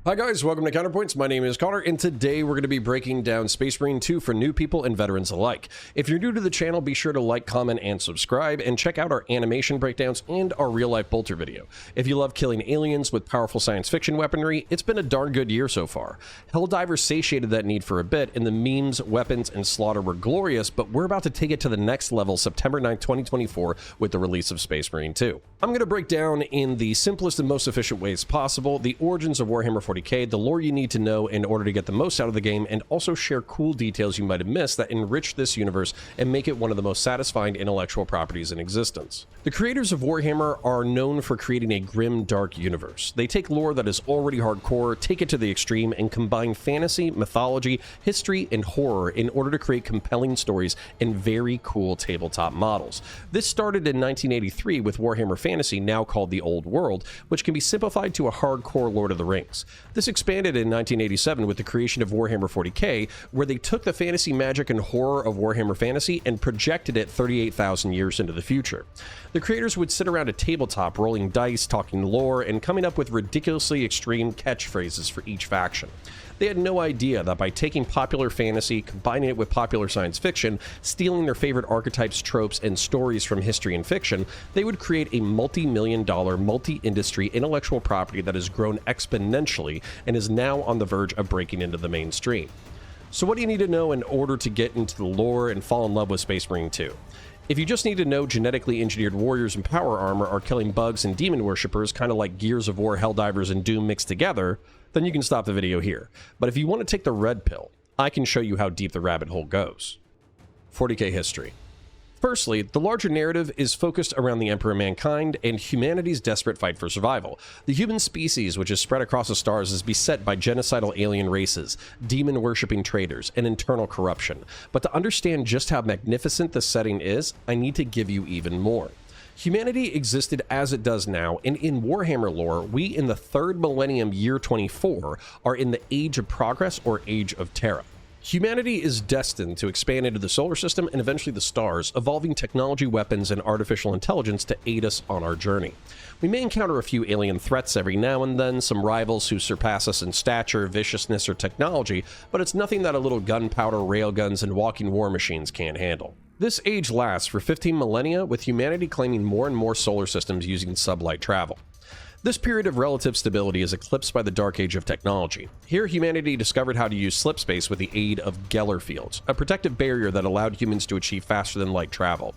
Hi guys, welcome to Counterpoints. My name is Connor, and today we're going to be breaking down Space Marine 2 for new people and veterans alike. If you're new to the channel, be sure to like, comment, and subscribe, and check out our animation breakdowns and our real-life bolter video. If you love killing aliens with powerful science fiction weaponry, it's been a darn good year so far. Helldivers satiated that need for a bit, and the memes, weapons, and slaughter were glorious, but we're about to take it to the next level September 9th, 2024 with the release of Space Marine 2. I'm going to break down in the simplest and most efficient ways possible the origins of Warhammer 40k, the lore you need to know in order to get the most out of the game, and also share cool details you might have missed that enrich this universe and make it one of the most satisfying intellectual properties in existence. The creators of Warhammer are known for creating a grim, dark universe. They take lore that is already hardcore, take it to the extreme, and combine fantasy, mythology, history, and horror in order to create compelling stories and very cool tabletop models. This started in 1983 with Warhammer Fantasy, now called the Old World, which can be simplified to a hardcore Lord of the Rings. This expanded in 1987 with the creation of Warhammer 40k, where they took the fantasy, magic, and horror of Warhammer Fantasy and projected it 38,000 years into the future. The creators would sit around a tabletop rolling dice, talking lore, and coming up with ridiculously extreme catchphrases for each faction. They had no idea that by taking popular fantasy, combining it with popular science fiction, stealing their favorite archetypes, tropes, and stories from history and fiction, they would create a multi-million-dollar, multi-industry intellectual property that has grown exponentially and is now on the verge of breaking into the mainstream. So what do you need to know in order to get into the lore and fall in love with Space Marine 2? If you just need to know genetically engineered warriors and power armor are killing bugs and demon worshippers, kind of like Gears of War, Helldivers, and Doom mixed together, then you can stop the video here. But if you want to take the red pill, I can show you how deep the rabbit hole goes. 40k history. Firstly, the larger narrative is focused around the Emperor of Mankind and humanity's desperate fight for survival. The human species, which is spread across the stars, is beset by genocidal alien races, demon-worshipping traitors, and internal corruption. But to understand just how magnificent the setting is, I need to give you even more. Humanity existed as it does now, and in Warhammer lore, we in the 3rd millennium, year 24, are in the Age of Progress or Age of Terra. Humanity is destined to expand into the solar system and eventually the stars, evolving technology, weapons, and artificial intelligence to aid us on our journey. We may encounter a few alien threats every now and then, some rivals who surpass us in stature, viciousness, or technology, but it's nothing that a little gunpowder, railguns, and walking war machines can't handle. This age lasts for 15 millennia, with humanity claiming more and more solar systems using sublight travel. This period of relative stability is eclipsed by the Dark Age of technology. Here, humanity discovered how to use slip space with the aid of Geller fields, a protective barrier that allowed humans to achieve faster-than-light travel.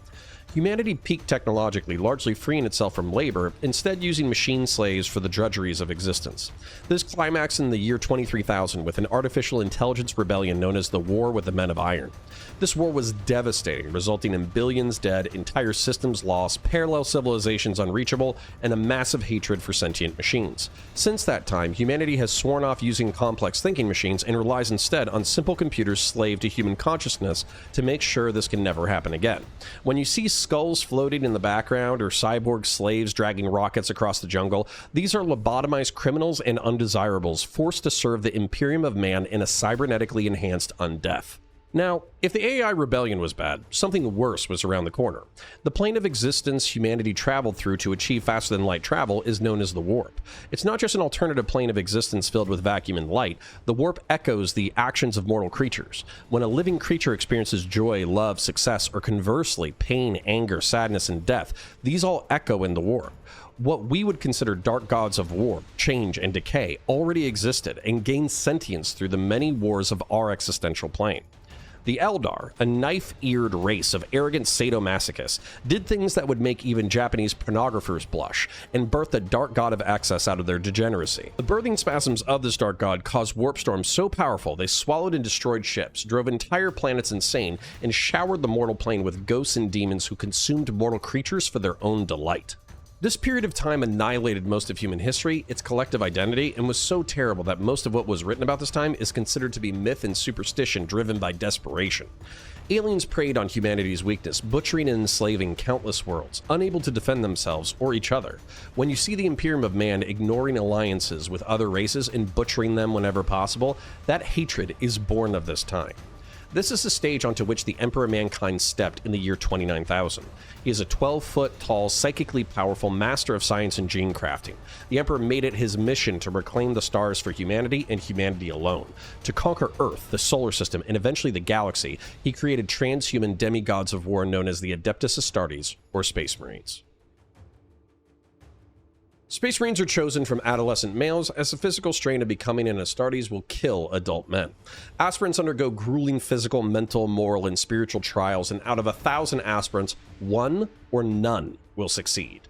Humanity peaked technologically, largely freeing itself from labor, instead using machine slaves for the drudgeries of existence. This climaxed in the year 23,000 with an artificial intelligence rebellion known as the War with the Men of Iron. This war was devastating, resulting in billions dead, entire systems lost, parallel civilizations unreachable, and a massive hatred for sentient machines. Since that time, humanity has sworn off using complex thinking machines and relies instead on simple computers slave to human consciousness to make sure this can never happen again. When you see skulls floating in the background or cyborg slaves dragging rockets across the jungle, these are lobotomized criminals and undesirables forced to serve the Imperium of Man in a cybernetically enhanced undeath. Now, if the AI rebellion was bad, something worse was around the corner. The plane of existence humanity traveled through to achieve faster-than-light travel is known as the warp. It's not just an alternative plane of existence filled with vacuum and light. The warp echoes the actions of mortal creatures. When a living creature experiences joy, love, success, or conversely, pain, anger, sadness, and death, these all echo in the warp. What we would consider dark gods of war, change, and decay already existed and gained sentience through the many wars of our existential plane. The Eldar, a knife-eared race of arrogant sadomasochists, did things that would make even Japanese pornographers blush, and birthed a dark god of excess out of their degeneracy. The birthing spasms of this dark god caused warp storms so powerful they swallowed and destroyed ships, drove entire planets insane, and showered the mortal plane with ghosts and demons who consumed mortal creatures for their own delight. This period of time annihilated most of human history, its collective identity, and was so terrible that most of what was written about this time is considered to be myth and superstition driven by desperation. Aliens preyed on humanity's weakness, butchering and enslaving countless worlds, unable to defend themselves or each other. When you see the Imperium of Man ignoring alliances with other races and butchering them whenever possible, that hatred is born of this time. This is the stage onto which the Emperor of Mankind stepped in the year 29,000. He is a 12-foot tall, psychically powerful master of science and gene crafting. The Emperor made it his mission to reclaim the stars for humanity and humanity alone. To conquer Earth, the solar system, and eventually the galaxy, he created transhuman demigods of war known as the Adeptus Astartes, or Space Marines. Space Marines are chosen from adolescent males, as the physical strain of becoming an Astartes will kill adult men. Aspirants undergo grueling physical, mental, moral, and spiritual trials, and out of 1,000 aspirants, 1 or none will succeed.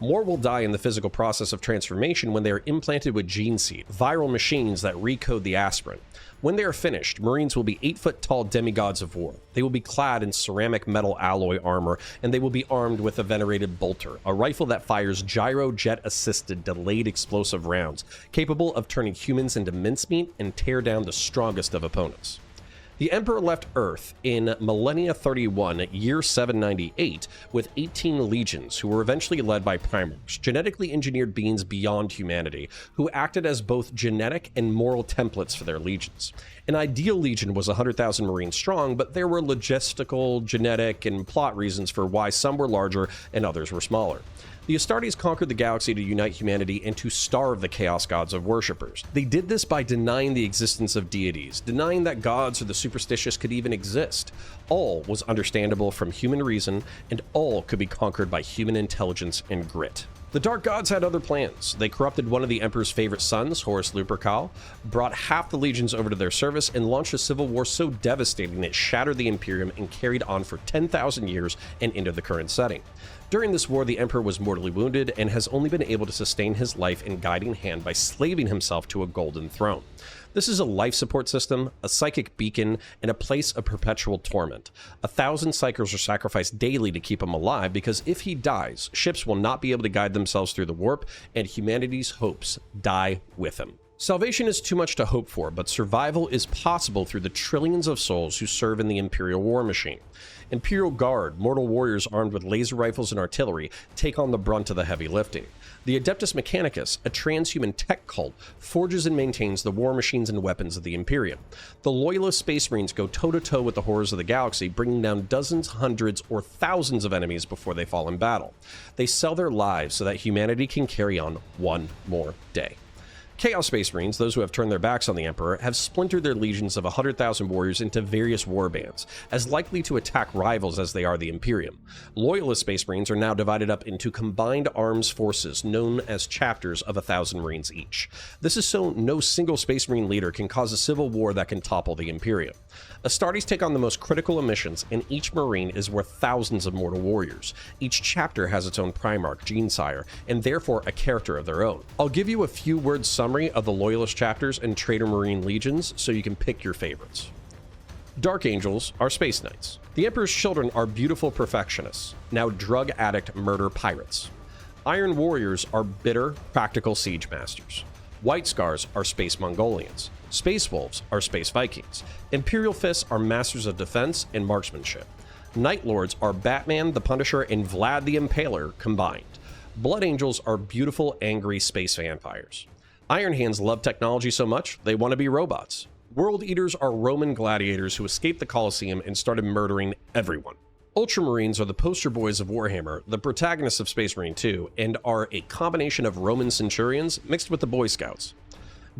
More will die in the physical process of transformation when they are implanted with gene seed, viral machines that recode the aspirant. When they are finished, Marines will be 8-foot-tall demigods of war. They will be clad in ceramic metal alloy armor, and they will be armed with a venerated bolter, a rifle that fires gyrojet-assisted delayed explosive rounds, capable of turning humans into mincemeat and tear down the strongest of opponents. The Emperor left Earth in Millennia 31, year 798, with 18 legions, who were eventually led by Primarchs, genetically engineered beings beyond humanity, who acted as both genetic and moral templates for their legions. An ideal legion was 100,000 Marines strong, but there were logistical, genetic, and plot reasons for why some were larger and others were smaller. The Astartes conquered the galaxy to unite humanity and to starve the Chaos Gods of worshippers. They did this by denying the existence of deities, denying that gods or the superstitious could even exist. All was understandable from human reason, and all could be conquered by human intelligence and grit. The Dark Gods had other plans. They corrupted one of the Emperor's favorite sons, Horus Lupercal, brought half the legions over to their service, and launched a civil war so devastating it shattered the Imperium and carried on for 10,000 years and into the current setting. During this war, the Emperor was mortally wounded and has only been able to sustain his life and guiding hand by slaving himself to a golden throne. This is a life support system, a psychic beacon, and a place of perpetual torment. 1,000 psychers are sacrificed daily to keep him alive, because if he dies, ships will not be able to guide themselves through the warp, and humanity's hopes die with him. Salvation is too much to hope for, but survival is possible through the trillions of souls who serve in the Imperial war machine. Imperial Guard, mortal warriors armed with laser rifles and artillery, take on the brunt of the heavy lifting. The Adeptus Mechanicus, a transhuman tech cult, forges and maintains the war machines and weapons of the Imperium. The loyalist Space Marines go toe-to-toe with the horrors of the galaxy, bringing down dozens, hundreds, or thousands of enemies before they fall in battle. They sell their lives so that humanity can carry on one more day. Chaos Space Marines, those who have turned their backs on the Emperor, have splintered their legions of 100,000 warriors into various warbands, as likely to attack rivals as they are the Imperium. Loyalist Space Marines are now divided up into combined arms forces known as chapters of 1,000 Marines each. This is so no single Space Marine leader can cause a civil war that can topple the Imperium. Astartes take on the most critical of missions, and each Marine is worth thousands of mortal warriors. Each chapter has its own Primarch, Gene-Sire, and therefore a character of their own. I'll give you a few words summary of the Loyalist chapters and Traitor Marine legions so you can pick your favorites. Dark Angels are Space Knights. The Emperor's children are beautiful perfectionists, now drug addict murder pirates. Iron Warriors are bitter, practical siege masters. White Scars are Space Mongolians. Space Wolves are Space Vikings. Imperial Fists are masters of defense and marksmanship. Night Lords are Batman, the Punisher, and Vlad the Impaler combined. Blood Angels are beautiful, angry space vampires. Iron Hands love technology so much, they want to be robots. World Eaters are Roman gladiators who escaped the Colosseum and started murdering everyone. Ultramarines are the poster boys of Warhammer, the protagonists of Space Marine 2, and are a combination of Roman centurions mixed with the Boy Scouts.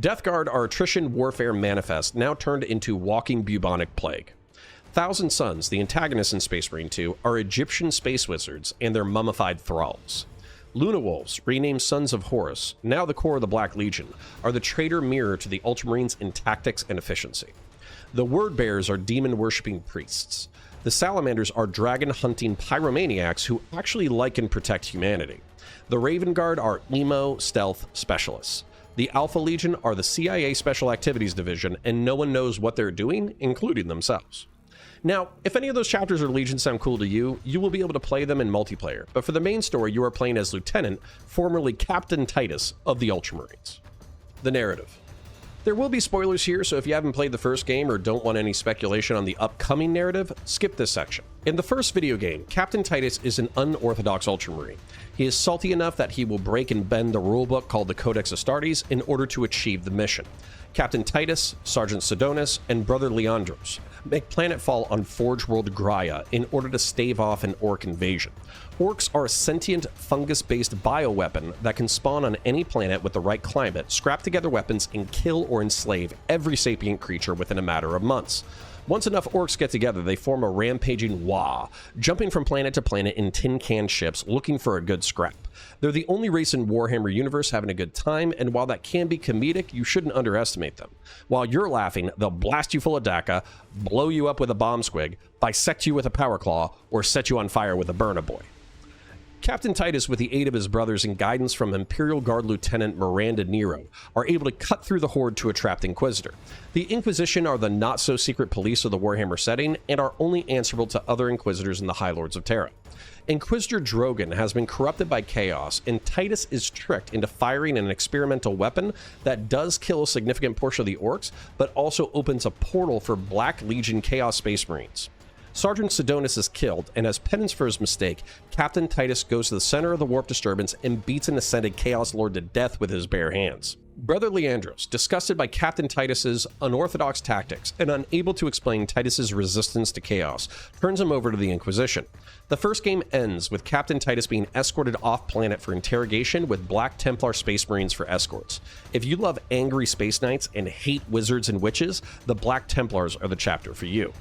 Death Guard are attrition warfare manifest, now turned into walking bubonic plague. Thousand Sons, the antagonists in Space Marine 2, are Egyptian space wizards and their mummified thralls. Luna Wolves, renamed Sons of Horus, now the core of the Black Legion, are the traitor mirror to the Ultramarines in tactics and efficiency. The Word Bearers are demon-worshipping priests. The Salamanders are dragon-hunting pyromaniacs who actually like and protect humanity. The Raven Guard are emo stealth specialists. The Alpha Legion are the CIA Special Activities Division, and no one knows what they're doing, including themselves. Now, if any of those chapters or legions sound cool to you, you will be able to play them in multiplayer, but for the main story, you are playing as Lieutenant, formerly Captain Titus of the Ultramarines. The narrative. There will be spoilers here, so if you haven't played the first game or don't want any speculation on the upcoming narrative, skip this section. In the first video game, Captain Titus is an unorthodox Ultramarine. He is salty enough that he will break and bend the rulebook called the Codex Astartes in order to achieve the mission. Captain Titus, Sergeant Sidonis, and Brother Leandros make planetfall on Forge World Graia in order to stave off an orc invasion. Orcs are a sentient, fungus-based bioweapon that can spawn on any planet with the right climate, scrap together weapons, and kill or enslave every sapient creature within a matter of months. Once enough orcs get together, they form a rampaging Waaagh, jumping from planet to planet in tin-can ships looking for a good scrap. They're the only race in Warhammer universe having a good time, and while that can be comedic, you shouldn't underestimate them. While you're laughing, they'll blast you full of DACA, blow you up with a bomb squig, bisect you with a power claw, or set you on fire with a burn-a-boy. Captain Titus, with the aid of his brothers and guidance from Imperial Guard Lieutenant Miranda Nero, are able to cut through the horde to a trapped Inquisitor. The Inquisition are the not-so-secret police of the Warhammer setting and are only answerable to other Inquisitors and the High Lords of Terra. Inquisitor Drogon has been corrupted by chaos, and Titus is tricked into firing an experimental weapon that does kill a significant portion of the orcs, but also opens a portal for Black Legion Chaos Space Marines. Sergeant Sidonis is killed, and as penance for his mistake, Captain Titus goes to the center of the warp disturbance and beats an ascended Chaos Lord to death with his bare hands. Brother Leandros, disgusted by Captain Titus's unorthodox tactics and unable to explain Titus's resistance to chaos, turns him over to the Inquisition. The first game ends with Captain Titus being escorted off-planet for interrogation with Black Templar Space Marines for escorts. If you love angry space knights and hate wizards and witches, the Black Templars are the chapter for you.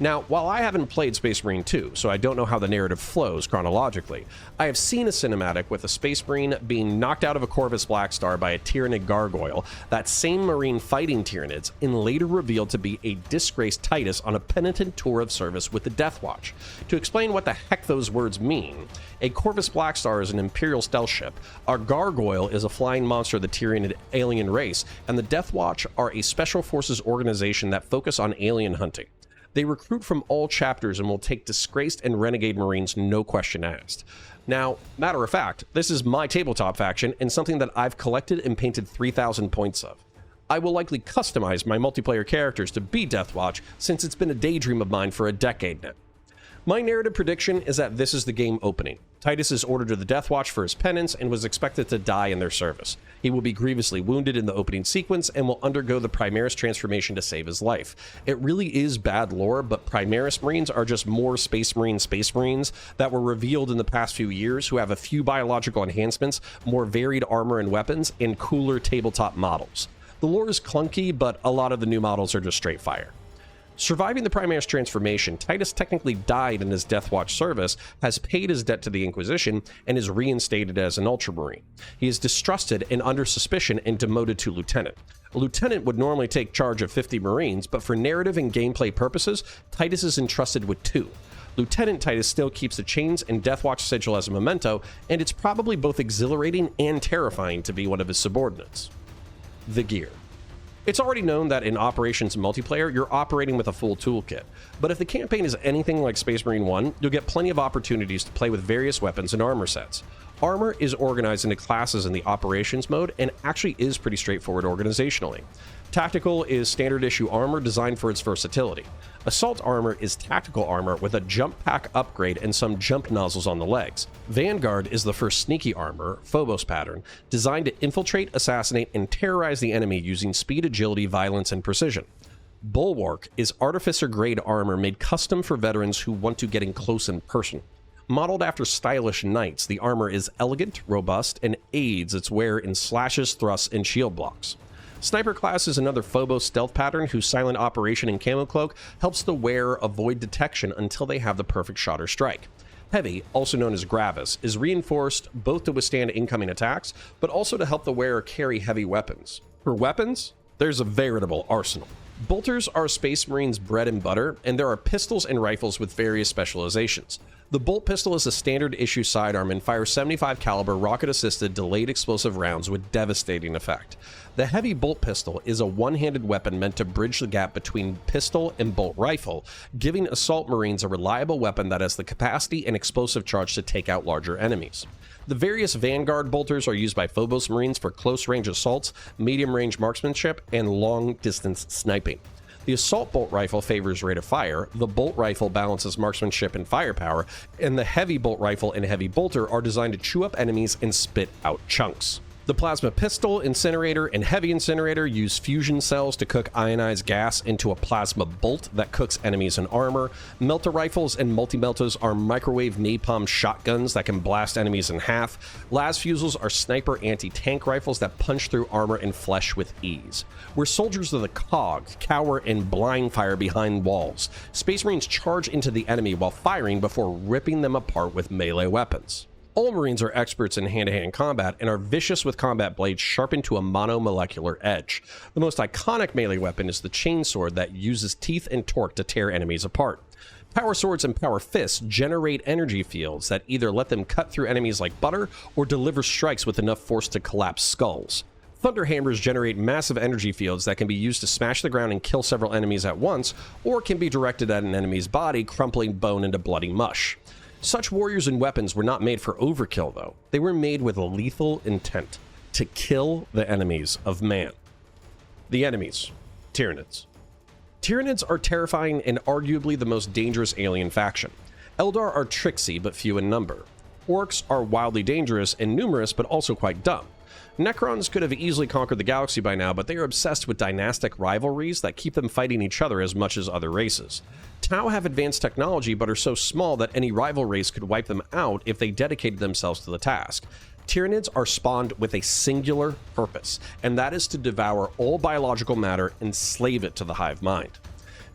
Now, while I haven't played Space Marine 2, so I don't know how the narrative flows chronologically, I have seen a cinematic with a Space Marine being knocked out of a Corvus Blackstar by a Tyranid gargoyle, that same Marine fighting Tyranids, and later revealed to be a disgraced Titus on a penitent tour of service with the Death Watch. To explain what the heck those words mean, a Corvus Blackstar is an Imperial stealth ship, a gargoyle is a flying monster of the Tyranid alien race, and the Death Watch are a special forces organization that focus on alien hunting. They recruit from all chapters and will take disgraced and renegade Marines, no question asked. Now, matter of fact, this is my tabletop faction and something that I've collected and painted 3,000 points of. I will likely customize my multiplayer characters to be Deathwatch, since it's been a daydream of mine for a decade now. My narrative prediction is that this is the game opening. Titus is ordered to the Death Watch for his penance and was expected to die in their service. He will be grievously wounded in the opening sequence and will undergo the Primaris transformation to save his life. It really is bad lore, but Primaris Marines are just more Space Marines that were revealed in the past few years who have a few biological enhancements, more varied armor and weapons, and cooler tabletop models. The lore is clunky, but a lot of the new models are just straight fire. Surviving the Primaris transformation, Titus technically died in his Deathwatch service, has paid his debt to the Inquisition, and is reinstated as an Ultramarine. He is distrusted and under suspicion and demoted to Lieutenant. A Lieutenant would normally take charge of 50 Marines, but for narrative and gameplay purposes, Titus is entrusted with 2. Lieutenant Titus still keeps the chains and Deathwatch sigil as a memento, and it's probably both exhilarating and terrifying to be one of his subordinates. The gear. It's already known that in Operations multiplayer, you're operating with a full toolkit, but if the campaign is anything like Space Marine 1, you'll get plenty of opportunities to play with various weapons and armor sets. Armor is organized into classes in the Operations mode and actually is pretty straightforward organizationally. Tactical is standard issue armor designed for its versatility. Assault armor is tactical armor with a jump pack upgrade and some jump nozzles on the legs. Vanguard is the first sneaky armor, Phobos pattern, designed to infiltrate, assassinate, and terrorize the enemy using speed, agility, violence, and precision. Bulwark is artificer-grade armor made custom for veterans who want to get in close in person. Modeled after stylish knights, the armor is elegant, robust, and aids its wearer in slashes, thrusts, and shield blocks. Sniper class is another Phobos stealth pattern whose silent operation and camo cloak helps the wearer avoid detection until they have the perfect shot or strike. Heavy, also known as Gravis, is reinforced both to withstand incoming attacks, but also to help the wearer carry heavy weapons. For weapons, there's a veritable arsenal. Bolters are Space Marines' bread and butter, and there are pistols and rifles with various specializations. The bolt pistol is a standard issue sidearm and fires 75 caliber rocket-assisted delayed explosive rounds with devastating effect. The heavy bolt pistol is a one-handed weapon meant to bridge the gap between pistol and bolt rifle, giving assault marines a reliable weapon that has the capacity and explosive charge to take out larger enemies. The various Vanguard bolters are used by Phobos Marines for close-range assaults, medium-range marksmanship, and long-distance sniping. The assault bolt rifle favors rate of fire, the bolt rifle balances marksmanship and firepower, and the heavy bolt rifle and heavy bolter are designed to chew up enemies and spit out chunks. The plasma pistol, incinerator, and heavy incinerator use fusion cells to cook ionized gas into a plasma bolt that cooks enemies and armor. Melter rifles and multi-meltas are microwave napalm shotguns that can blast enemies in half. Las fusils are sniper anti-tank rifles that punch through armor and flesh with ease. Where soldiers of the COG cower in blind fire behind walls, Space Marines charge into the enemy while firing before ripping them apart with melee weapons. All Marines are experts in hand-to-hand combat and are vicious with combat blades sharpened to a monomolecular edge. The most iconic melee weapon is the chainsword that uses teeth and torque to tear enemies apart. Power swords and power fists generate energy fields that either let them cut through enemies like butter or deliver strikes with enough force to collapse skulls. Thunder hammers generate massive energy fields that can be used to smash the ground and kill several enemies at once, or can be directed at an enemy's body, crumpling bone into bloody mush. Such warriors and weapons were not made for overkill, though. They were made with lethal intent, to kill the enemies of man. The enemies. Tyranids. Tyranids are terrifying and arguably the most dangerous alien faction. Eldar are tricksy but few in number. Orcs are wildly dangerous and numerous but also quite dumb. Necrons could have easily conquered the galaxy by now, but they are obsessed with dynastic rivalries that keep them fighting each other as much as other races. Tau have advanced technology but are so small that any rival race could wipe them out if they dedicated themselves to the task. Tyranids are spawned with a singular purpose, and that is to devour all biological matter and slave it to the hive mind.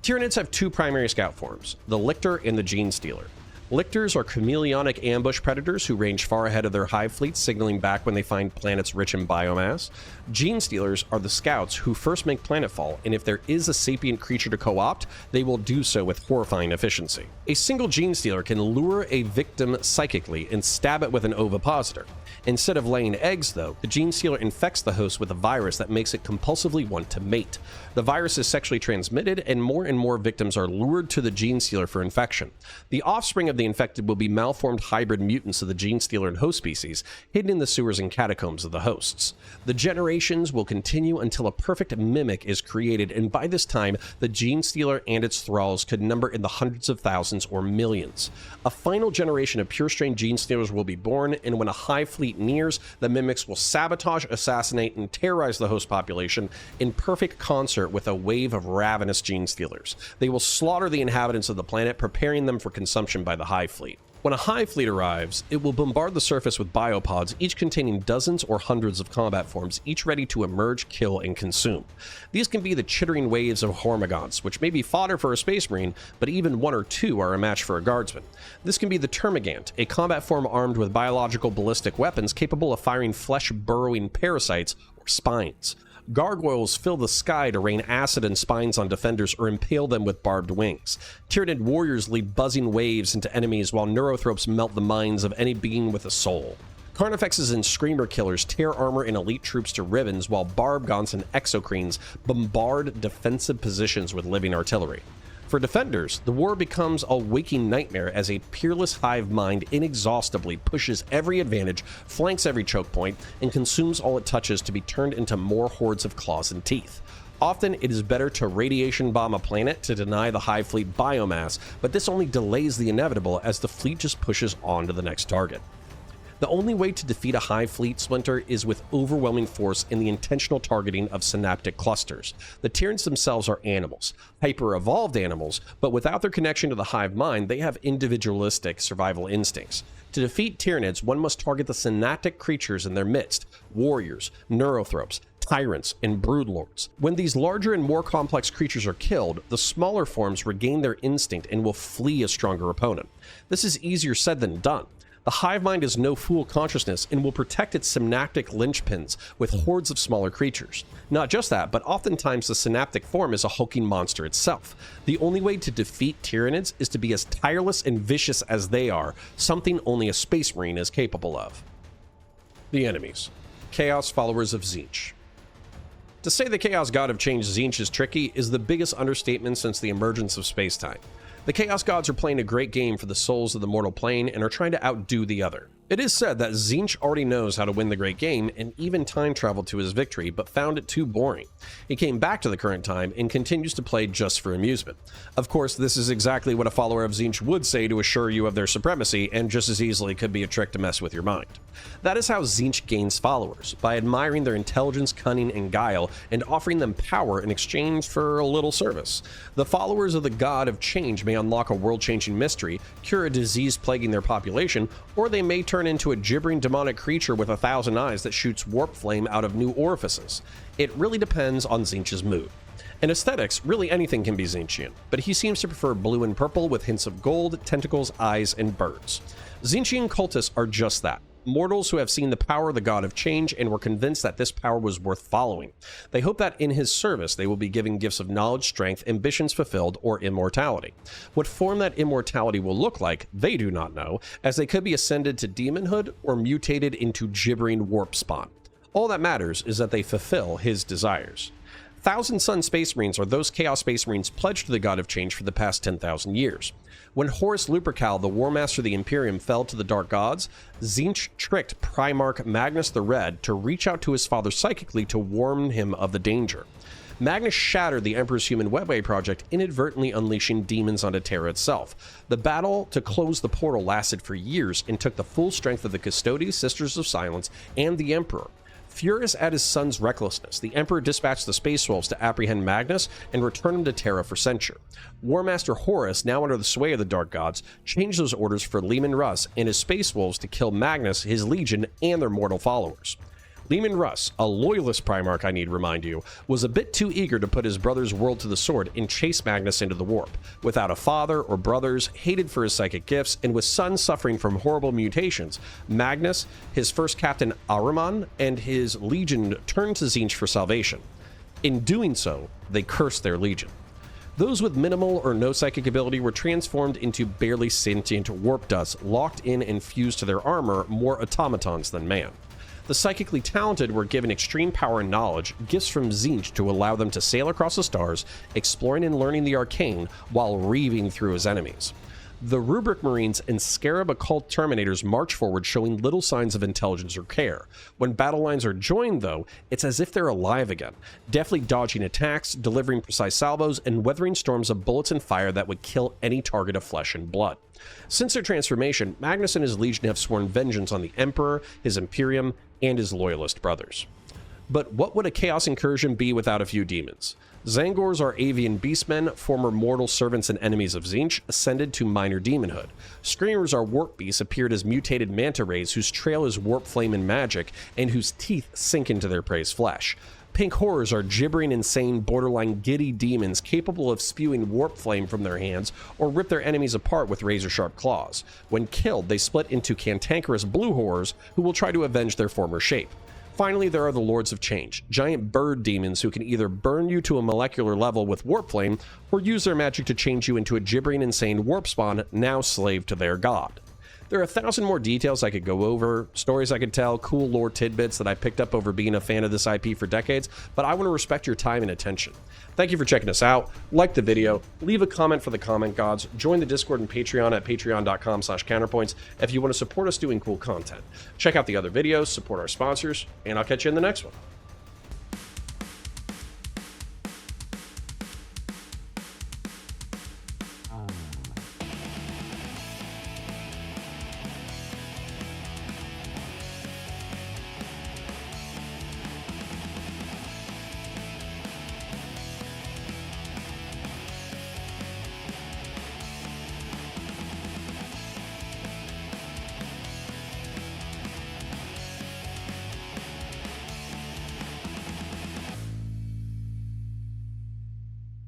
Tyranids have two primary scout forms, the Lictor and the Gene Stealer. Lictors are chameleonic ambush predators who range far ahead of their hive fleets, signaling back when they find planets rich in biomass. Gene Stealers are the scouts who first make planetfall, and if there is a sapient creature to co-opt, they will do so with horrifying efficiency. A single Gene Stealer can lure a victim psychically and stab it with an ovipositor. Instead of laying eggs, though, the Gene Stealer infects the host with a virus that makes it compulsively want to mate. The virus is sexually transmitted, and more victims are lured to the Gene Stealer for infection. The offspring of the infected will be malformed hybrid mutants of the Gene Stealer and host species, hidden in the sewers and catacombs of the hosts. The generations will continue until a perfect mimic is created, and by this time, the Gene Stealer and its thralls could number in the hundreds of thousands or millions. A final generation of pure-strain Gene Stealers will be born, and when a hive fleet nears, the mimics will sabotage, assassinate, and terrorize the host population in perfect concert with a wave of ravenous Gene Stealers. They will slaughter the inhabitants of the planet, preparing them for consumption by the hive fleet. When a hive fleet arrives, it will bombard the surface with biopods, each containing dozens or hundreds of combat forms, each ready to emerge, kill, and consume. These can be the chittering waves of hormagaunts, which may be fodder for a space marine, but even one or two are a match for a guardsman. This can be the termagant, a combat form armed with biological ballistic weapons capable of firing flesh-burrowing parasites or spines. Gargoyles fill the sky to rain acid and spines on defenders or impale them with barbed wings. Tyranid warriors lead buzzing waves into enemies while neurothropes melt the minds of any being with a soul. Carnifexes and Screamer Killers tear armor and elite troops to ribbons while Barbgaunts and Exocrines bombard defensive positions with living artillery. For defenders, the war becomes a waking nightmare as a peerless hive mind inexhaustibly pushes every advantage, flanks every choke point, and consumes all it touches to be turned into more hordes of claws and teeth. Often, it is better to radiation bomb a planet to deny the hive fleet biomass, but this only delays the inevitable as the fleet just pushes on to the next target. The only way to defeat a hive fleet, Splinter, is with overwhelming force in the intentional targeting of synaptic clusters. The Tyranids themselves are animals, hyper-evolved animals, but without their connection to the hive mind, they have individualistic survival instincts. To defeat Tyranids, one must target the synaptic creatures in their midst, warriors, neurothropes, tyrants, and broodlords. When these larger and more complex creatures are killed, the smaller forms regain their instinct and will flee a stronger opponent. This is easier said than done. The hive mind is no fool consciousness and will protect its synaptic linchpins with hordes of smaller creatures. Not just that, but oftentimes the synaptic form is a hulking monster itself. The only way to defeat Tyranids is to be as tireless and vicious as they are, something only a space marine is capable of. The enemies. Chaos followers of Tzeentch. To say the Chaos God of Change Tzeentch is tricky is the biggest understatement since the emergence of space-time. The Chaos Gods are playing a great game for the souls of the mortal plane and are trying to outdo the other. It is said that Tzeentch already knows how to win the great game and even time traveled to his victory, but found it too boring. He came back to the current time and continues to play just for amusement. Of course, this is exactly what a follower of Tzeentch would say to assure you of their supremacy, and just as easily could be a trick to mess with your mind. That is how Tzeentch gains followers, by admiring their intelligence, cunning, and guile, and offering them power in exchange for a little service. The followers of the God of Change may unlock a world-changing mystery, cure a disease plaguing their population, or they may turn into a gibbering demonic creature with 1,000 eyes that shoots warp flame out of new orifices. It really depends on Tzeentch's mood. In aesthetics, really anything can be Tzeentchian, but he seems to prefer blue and purple with hints of gold, tentacles, eyes, and birds. Tzeentchian cultists are just that. Mortals who have seen the power of the God of Change and were convinced that this power was worth following. They hope that in his service they will be given gifts of knowledge, strength, ambitions fulfilled, or immortality. What form that immortality will look like, they do not know, as they could be ascended to demonhood or mutated into gibbering warp spawn. All that matters is that they fulfill his desires. Thousand Sun Space Marines are those Chaos Space Marines pledged to the God of Change for the past 10,000 years. When Horus Lupercal, the War Master of the Imperium, fell to the Dark Gods, Tzeentch tricked Primarch Magnus the Red to reach out to his father psychically to warn him of the danger. Magnus shattered the Emperor's Human Webway project, inadvertently unleashing demons onto Terra itself. The battle to close the portal lasted for years and took the full strength of the Custodes, Sisters of Silence, and the Emperor. Furious at his son's recklessness, the Emperor dispatched the Space Wolves to apprehend Magnus and return him to Terra for censure. War Master Horus, now under the sway of the Dark Gods, changed those orders for Leman Russ and his Space Wolves to kill Magnus, his legion, and their mortal followers. Leman Russ, a loyalist Primarch I need to remind you, was a bit too eager to put his brother's world to the sword and chase Magnus into the warp. Without a father or brothers, hated for his psychic gifts, and with sons suffering from horrible mutations, Magnus, his first captain Ahriman, and his legion turned to Tzeentch for salvation. In doing so, they cursed their legion. Those with minimal or no psychic ability were transformed into barely sentient warp dust, locked in and fused to their armor, more automatons than man. The psychically talented were given extreme power and knowledge, gifts from Tzeentch to allow them to sail across the stars, exploring and learning the arcane while reaving through his enemies. The Rubric Marines and Scarab Occult Terminators march forward showing little signs of intelligence or care. When battle lines are joined, though, it's as if they're alive again, deftly dodging attacks, delivering precise salvos, and weathering storms of bullets and fire that would kill any target of flesh and blood. Since their transformation, Magnus and his legion have sworn vengeance on the Emperor, his Imperium, and his loyalist brothers. But what would a Chaos Incursion be without a few demons? Zangors are avian beastmen, former mortal servants and enemies of Tzeentch, ascended to minor demonhood. Screamers are warp beasts appeared as mutated manta rays whose trail is warp flame and magic, and whose teeth sink into their prey's flesh. Pink horrors are gibbering, insane, borderline giddy demons capable of spewing warp flame from their hands or rip their enemies apart with razor-sharp claws. When killed, they split into cantankerous blue horrors who will try to avenge their former shape. Finally, there are the Lords of Change, giant bird demons who can either burn you to a molecular level with warp flame or use their magic to change you into a gibbering, insane warp spawn, now slave to their god. There are 1,000 more details I could go over, stories I could tell, cool lore tidbits that I picked up over being a fan of this IP for decades, but I want to respect your time and attention. Thank you for checking us out. Like the video, leave a comment for the comment gods, join the Discord and Patreon at patreon.com/counterpoints if you want to support us doing cool content. Check out the other videos, support our sponsors, and I'll catch you in the next one.